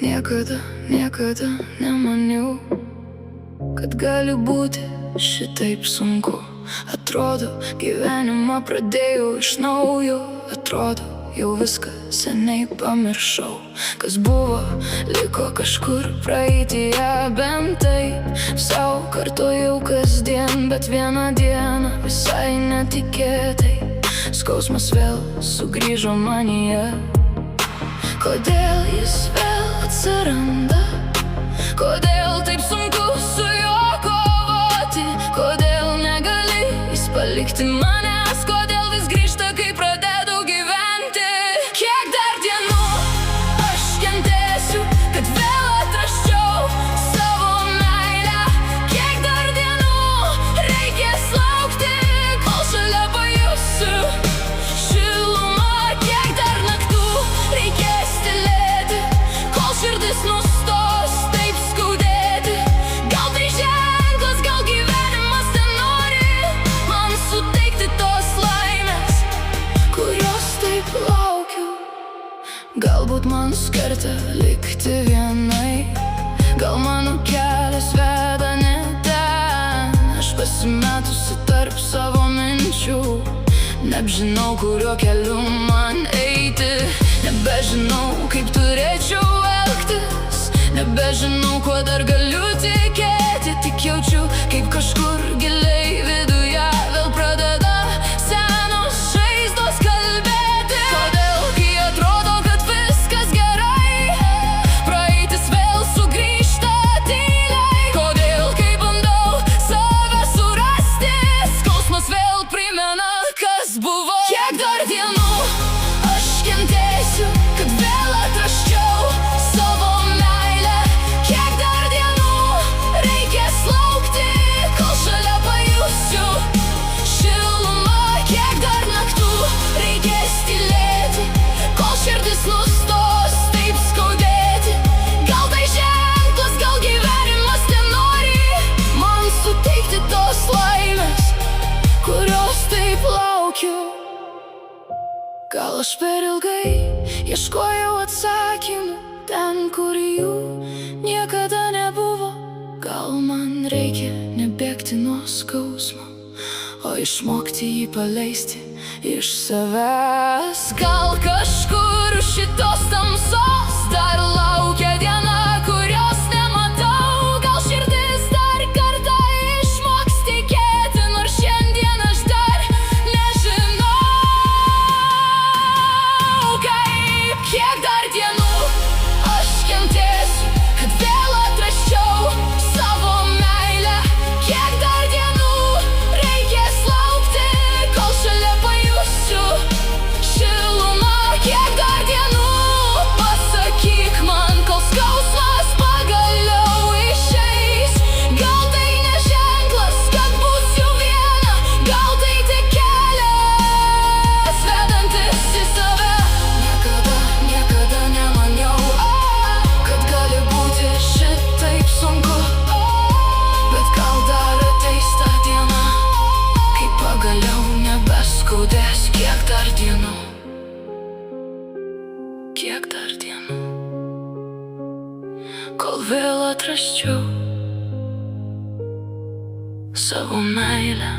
Niekada nemaniau, kad gali būti šitaip sunku. Atrodo, gyvenimą pradėjau iš naujo. Atrodo, jau viską seniai pamiršau. Kas buvo, liko kažkur praeityje. Bent taip sau kartojau kasdien. Bet vieną dieną visai netikėtai skausmas vėl sugrįžo manyje. Kodėl jis vėl atsiranda? Kodėl taip sunku su juo kovoti? Kodėl negali jis palikti manęs? Kodėl vis grįžta, kai pradėdau gyventi? Kiek dar dienų aš kentėsiu, kad vėl atrasčiau savo meilę? Kiek dar dienų reikės laukti, kol šalia pajusiu šilumą? Kiek dar naktų reikės tylėti, kol širdis nustos taip skaudėti? Gal tai ženklas, gal gyvenimas nenori man suteikti tos laimės, kurios taip laukiu? Galbūt man skirta likti vienai, gal mano kelias veda ne ten. Aš pasimetusi tarp savo minčių, nebežinau, kuriuo keliu man eiti. Nebežinau, kaip turėčiau elgtis, nebežinau, kuo dar galiu tikėti. Tik jaučiu, kaip kažkur giliai viduje vėl pradeda senos žaizdos kalbėti. Kodėl, kai atrodo, kad viskas gerai, praeitis vėl sugrįžta tyliai? Kodėl, kai bandau save surasti, skausmas vėl primena, kas buvo? Kiek dar dienų aš kentėsiu, kad vėl atrasčiau savo meilę? Kiek dar dienų reikės laukti, kol šalia pajusiu šilumą? Kiek dar naktų reikės tylėti, kol širdis nustos taip skaudėti? Gal tai ženklas, gal gyvenimas nenori man suteikti tos laimės, kurios taip laukiu? Gal aš per ilgai ieškojau atsakymų ten, kur jų niekada nebuvo? Gal man reikia nebėgti nuo skausmo, o išmokti jį paleisti iš savęs? Gal kažkur už šitos tamsos dar laukia diena, kurios nematau? Gal širdis dar kartą išmoks tikėti, nors šiandien aš dar nežinau kaip? Kiek dar dienų aš kentėsiu, kad vėl atrasčiau savo meilę? Kiek dar dienų reikės laukti, kol šalia pajusiu šilumą? Kiek dar dienų, pasakyk man, kol skausmas pagaliau išeis? Gal tai ne ženklas, kad būsiu viena? Gal tai tik kelias vedantis į save? Niekada nemaniau, kad gali būti šitaip sunku. Bet gal dar ateis ta diena, kai pagaliau nebeskaudės. Kiek dar dienų, kiek dar dienų, kol vėl atrasčiau savo meilę?